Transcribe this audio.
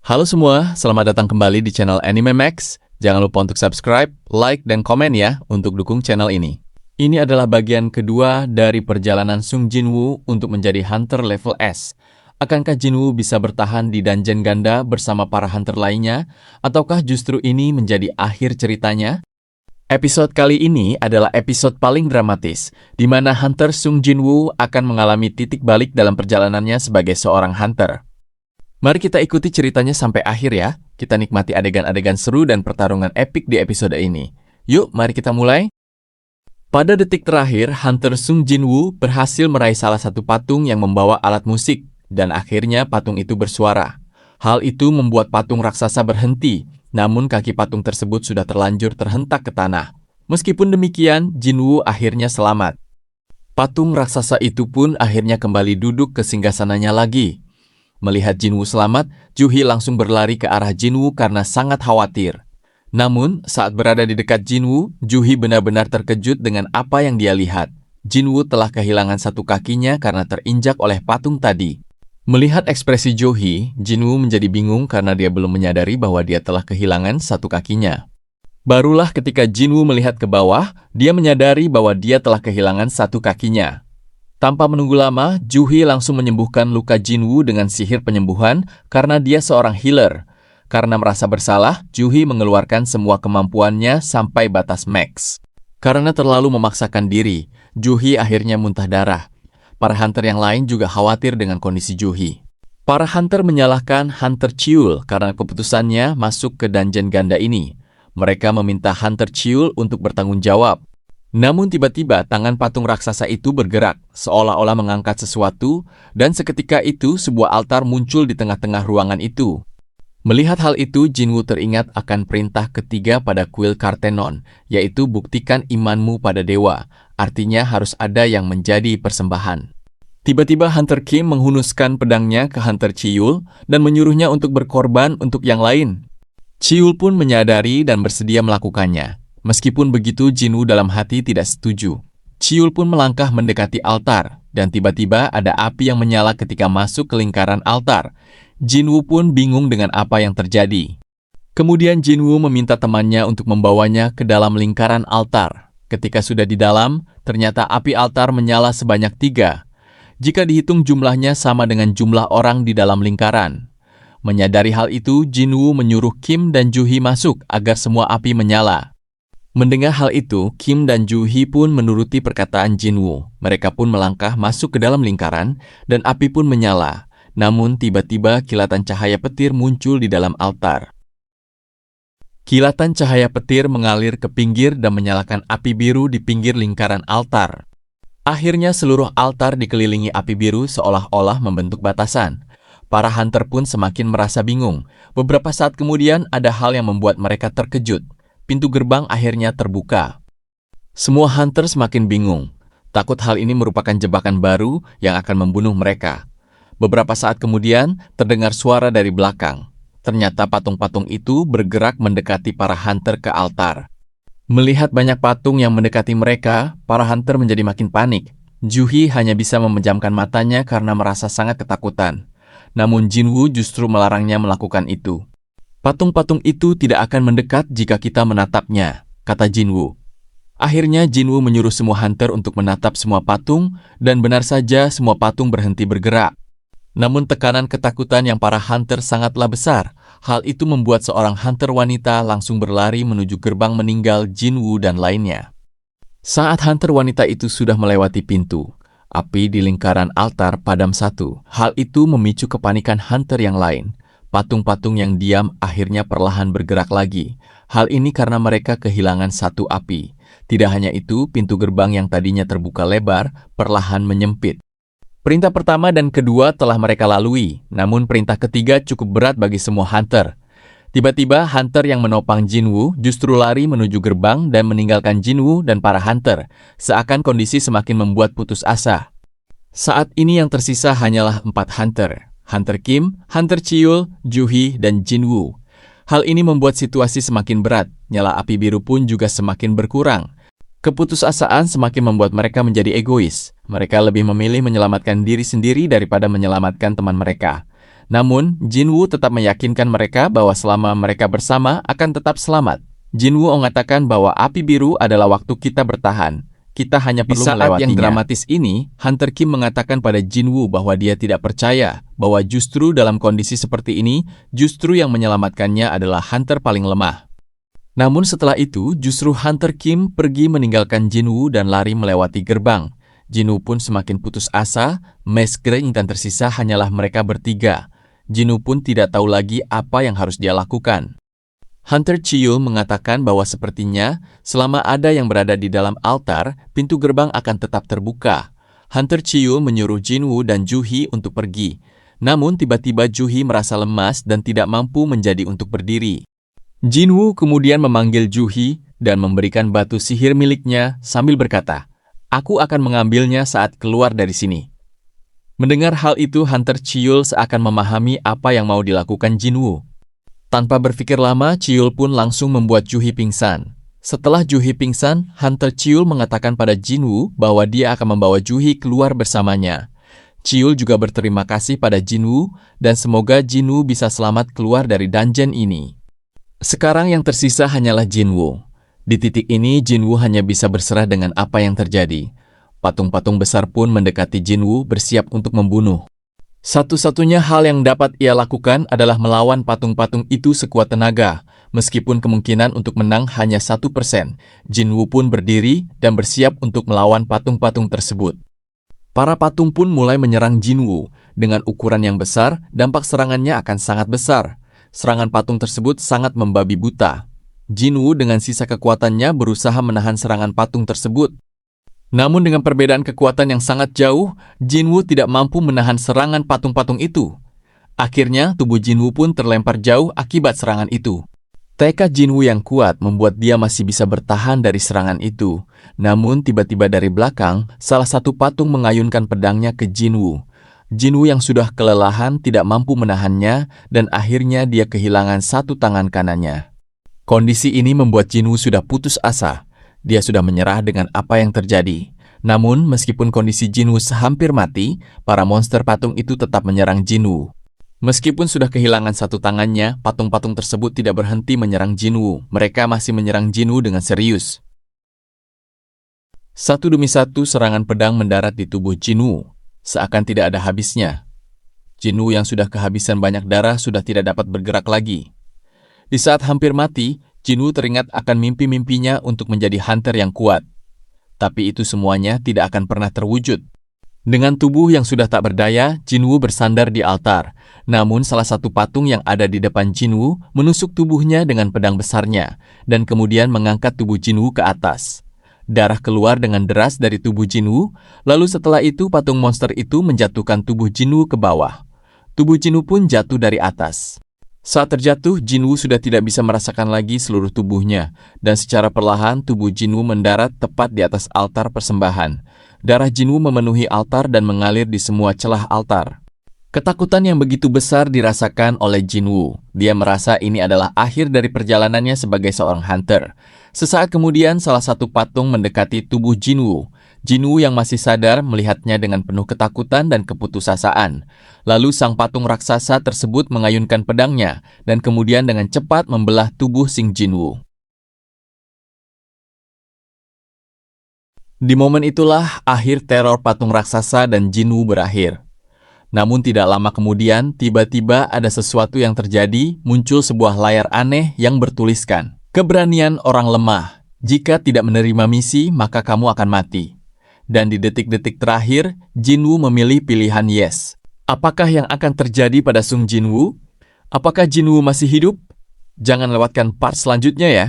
Halo semua, selamat datang kembali di channel Anime Max. Jangan lupa untuk subscribe, like, dan komen ya untuk dukung channel ini. Ini adalah bagian kedua dari perjalanan Sung Jinwoo untuk menjadi hunter level S. Akankah Jinwoo bisa bertahan di dungeon ganda bersama para hunter lainnya? Ataukah justru ini menjadi akhir ceritanya? Episode kali ini adalah episode paling dramatis, di mana hunter Sung Jinwoo akan mengalami titik balik dalam perjalanannya sebagai seorang hunter. Mari kita ikuti ceritanya sampai akhir ya. Kita nikmati adegan-adegan seru dan pertarungan epik di episode ini. Yuk, mari kita mulai. Pada detik terakhir, hunter Sung Jinwoo berhasil meraih salah satu patung yang membawa alat musik, dan akhirnya patung itu bersuara. Hal itu membuat patung raksasa berhenti, namun kaki patung tersebut sudah terlanjur terhentak ke tanah. Meskipun demikian, Jinwoo akhirnya selamat. Patung raksasa itu pun akhirnya kembali duduk ke singgasananya lagi. Melihat Jinwoo selamat, Juhi langsung berlari ke arah Jinwoo karena sangat khawatir. Namun, saat berada di dekat Jinwoo, Juhi benar-benar terkejut dengan apa yang dia lihat. Jinwoo telah kehilangan satu kakinya karena terinjak oleh patung tadi. Melihat ekspresi Juhi, Jinwoo menjadi bingung karena dia belum menyadari bahwa dia telah kehilangan satu kakinya. Barulah ketika Jinwoo melihat ke bawah, dia menyadari bahwa dia telah kehilangan satu kakinya. Tanpa menunggu lama, Juhi langsung menyembuhkan luka Jinwoo dengan sihir penyembuhan karena dia seorang healer. Karena merasa bersalah, Juhi mengeluarkan semua kemampuannya sampai batas max. Karena terlalu memaksakan diri, Juhi akhirnya muntah darah. Para hunter yang lain juga khawatir dengan kondisi Juhi. Para hunter menyalahkan Hunter Chiul karena keputusannya masuk ke dungeon ganda ini. Mereka meminta Hunter Chiul untuk bertanggung jawab. Namun tiba-tiba tangan patung raksasa itu bergerak, seolah-olah mengangkat sesuatu, dan seketika itu sebuah altar muncul di tengah-tengah ruangan itu. Melihat hal itu, Jinwoo teringat akan perintah ketiga pada kuil Kartenon, yaitu buktikan imanmu pada dewa, artinya harus ada yang menjadi persembahan. Tiba-tiba Hunter Kim menghunuskan pedangnya ke Hunter Chiul dan menyuruhnya untuk berkorban untuk yang lain. Chiul pun menyadari dan bersedia melakukannya. Meskipun begitu, Jinwoo dalam hati tidak setuju. Chiul pun melangkah mendekati altar, dan tiba-tiba ada api yang menyala ketika masuk ke lingkaran altar. Jinwoo pun bingung dengan apa yang terjadi. Kemudian Jinwoo meminta temannya untuk membawanya ke dalam lingkaran altar. Ketika sudah di dalam, ternyata api altar menyala sebanyak 3. Jika dihitung jumlahnya sama dengan jumlah orang di dalam lingkaran. Menyadari hal itu, Jinwoo menyuruh Kim dan Juhi masuk agar semua api menyala. Mendengar hal itu, Kim dan Juhi pun menuruti perkataan Jinwoo. Mereka pun melangkah masuk ke dalam lingkaran, dan api pun menyala. Namun tiba-tiba kilatan cahaya petir muncul di dalam altar. Kilatan cahaya petir mengalir ke pinggir dan menyalakan api biru di pinggir lingkaran altar. Akhirnya seluruh altar dikelilingi api biru seolah-olah membentuk batasan. Para hunter pun semakin merasa bingung. Beberapa saat kemudian ada hal yang membuat mereka terkejut. Pintu gerbang akhirnya terbuka. Semua hunter semakin bingung. Takut hal ini merupakan jebakan baru yang akan membunuh mereka. Beberapa saat kemudian, terdengar suara dari belakang. Ternyata patung-patung itu bergerak mendekati para hunter ke altar. Melihat banyak patung yang mendekati mereka, para hunter menjadi makin panik. Juhi hanya bisa memejamkan matanya karena merasa sangat ketakutan. Namun Jinwoo justru melarangnya melakukan itu. Patung-patung itu tidak akan mendekat jika kita menatapnya, kata Jinwoo. Akhirnya Jinwoo menyuruh semua hunter untuk menatap semua patung, dan benar saja semua patung berhenti bergerak. Namun tekanan ketakutan yang para hunter sangatlah besar. Hal itu membuat seorang hunter wanita langsung berlari menuju gerbang meninggal Jinwoo dan lainnya. Saat hunter wanita itu sudah melewati pintu, api di lingkaran altar padam satu. Hal itu memicu kepanikan hunter yang lain. Patung-patung yang diam akhirnya perlahan bergerak lagi. Hal ini karena mereka kehilangan satu api. Tidak hanya itu, pintu gerbang yang tadinya terbuka lebar perlahan menyempit. Perintah pertama dan kedua telah mereka lalui, namun perintah ketiga cukup berat bagi semua hunter. Tiba-tiba hunter yang menopang Jinwoo justru lari menuju gerbang dan meninggalkan Jinwoo dan para hunter, seakan kondisi semakin membuat putus asa. Saat ini yang tersisa hanyalah 4 hunter. Hunter Kim, Hunter Chiul, Juhi, dan Jinwoo. Hal ini membuat situasi semakin berat, nyala api biru pun juga semakin berkurang. Keputusasaan semakin membuat mereka menjadi egois. Mereka lebih memilih menyelamatkan diri sendiri daripada menyelamatkan teman mereka. Namun, Jinwoo tetap meyakinkan mereka bahwa selama mereka bersama akan tetap selamat. Jinwoo mengatakan bahwa api biru adalah waktu kita bertahan. Kita hanya perlu melewatinya. Di saat yang dramatis ini, Hunter Kim mengatakan pada Jinwoo bahwa dia tidak percaya bahwa justru dalam kondisi seperti ini, justru yang menyelamatkannya adalah Hunter paling lemah. Namun setelah itu, justru Hunter Kim pergi meninggalkan Jinwoo dan lari melewati gerbang. Jinwoo pun semakin putus asa, Mace Gray dan tersisa hanyalah mereka bertiga. Jinwoo pun tidak tahu lagi apa yang harus dia lakukan. Hunter Chiyul mengatakan bahwa sepertinya selama ada yang berada di dalam altar, pintu gerbang akan tetap terbuka. Hunter Chiyul menyuruh Jinwoo dan Juhee untuk pergi. Namun tiba-tiba Juhee merasa lemas dan tidak mampu menjadi untuk berdiri. Jinwoo kemudian memanggil Juhee dan memberikan batu sihir miliknya sambil berkata, "Aku akan mengambilnya saat keluar dari sini." Mendengar hal itu, Hunter Chiyul seakan memahami apa yang mau dilakukan Jinwoo. Tanpa berpikir lama, Chiyul pun langsung membuat Juhee pingsan. Setelah Juhee pingsan, Hunter Chiyul mengatakan pada Jinwoo bahwa dia akan membawa Juhee keluar bersamanya. Chiyul juga berterima kasih pada Jinwoo dan semoga Jinwoo bisa selamat keluar dari dungeon ini. Sekarang yang tersisa hanyalah Jinwoo. Di titik ini, Jinwoo hanya bisa berserah dengan apa yang terjadi. Patung-patung besar pun mendekati Jinwoo bersiap untuk membunuh. Satu-satunya hal yang dapat ia lakukan adalah melawan patung-patung itu sekuat tenaga. Meskipun kemungkinan untuk menang hanya 1%, Jinwoo pun berdiri dan bersiap untuk melawan patung-patung tersebut. Para patung pun mulai menyerang Jinwoo. Dengan ukuran yang besar, dampak serangannya akan sangat besar. Serangan patung tersebut sangat membabi buta. Jinwoo dengan sisa kekuatannya berusaha menahan serangan patung tersebut. Namun dengan perbedaan kekuatan yang sangat jauh, Jinwoo tidak mampu menahan serangan patung-patung itu. Akhirnya, tubuh Jinwoo pun terlempar jauh akibat serangan itu. Tekad Jinwoo yang kuat membuat dia masih bisa bertahan dari serangan itu. Namun tiba-tiba dari belakang, salah satu patung mengayunkan pedangnya ke Jinwoo. Jinwoo yang sudah kelelahan tidak mampu menahannya dan akhirnya dia kehilangan satu tangan kanannya. Kondisi ini membuat Jinwoo sudah putus asa. Dia sudah menyerah dengan apa yang terjadi. Namun, meskipun kondisi Jinwoo hampir mati, para monster patung itu tetap menyerang Jinwoo. Meskipun sudah kehilangan satu tangannya, patung-patung tersebut tidak berhenti menyerang Jinwoo. Mereka masih menyerang Jinwoo dengan serius. Satu demi satu serangan pedang mendarat di tubuh Jinwoo, seakan tidak ada habisnya. Jinwoo yang sudah kehabisan banyak darah sudah tidak dapat bergerak lagi. Di saat hampir mati, Jinwoo teringat akan mimpi-mimpinya untuk menjadi hunter yang kuat. Tapi itu semuanya tidak akan pernah terwujud. Dengan tubuh yang sudah tak berdaya, Jinwoo bersandar di altar. Namun salah satu patung yang ada di depan Jinwoo menusuk tubuhnya dengan pedang besarnya, dan kemudian mengangkat tubuh Jinwoo ke atas. Darah keluar dengan deras dari tubuh Jinwoo, lalu setelah itu patung monster itu menjatuhkan tubuh Jinwoo ke bawah. Tubuh Jinwoo pun jatuh dari atas. Saat terjatuh, Jinwoo sudah tidak bisa merasakan lagi seluruh tubuhnya, dan secara perlahan tubuh Jinwoo mendarat tepat di atas altar persembahan. Darah Jinwoo memenuhi altar dan mengalir di semua celah altar. Ketakutan yang begitu besar dirasakan oleh Jinwoo. Dia merasa ini adalah akhir dari perjalanannya sebagai seorang hunter. Sesaat kemudian, salah satu patung mendekati tubuh Jinwoo. Jinwoo yang masih sadar melihatnya dengan penuh ketakutan dan keputusasaan. Lalu sang patung raksasa tersebut mengayunkan pedangnya dan kemudian dengan cepat membelah tubuh Sing Jinwoo. Di momen itulah akhir teror patung raksasa dan Jinwoo berakhir. Namun tidak lama kemudian, tiba-tiba ada sesuatu yang terjadi, muncul sebuah layar aneh yang bertuliskan, "Keberanian orang lemah. Jika tidak menerima misi, maka kamu akan mati." Dan di detik-detik terakhir, Jinwoo memilih pilihan yes. Apakah yang akan terjadi pada Sung Jinwoo? Apakah Jinwoo masih hidup? Jangan lewatkan part selanjutnya ya.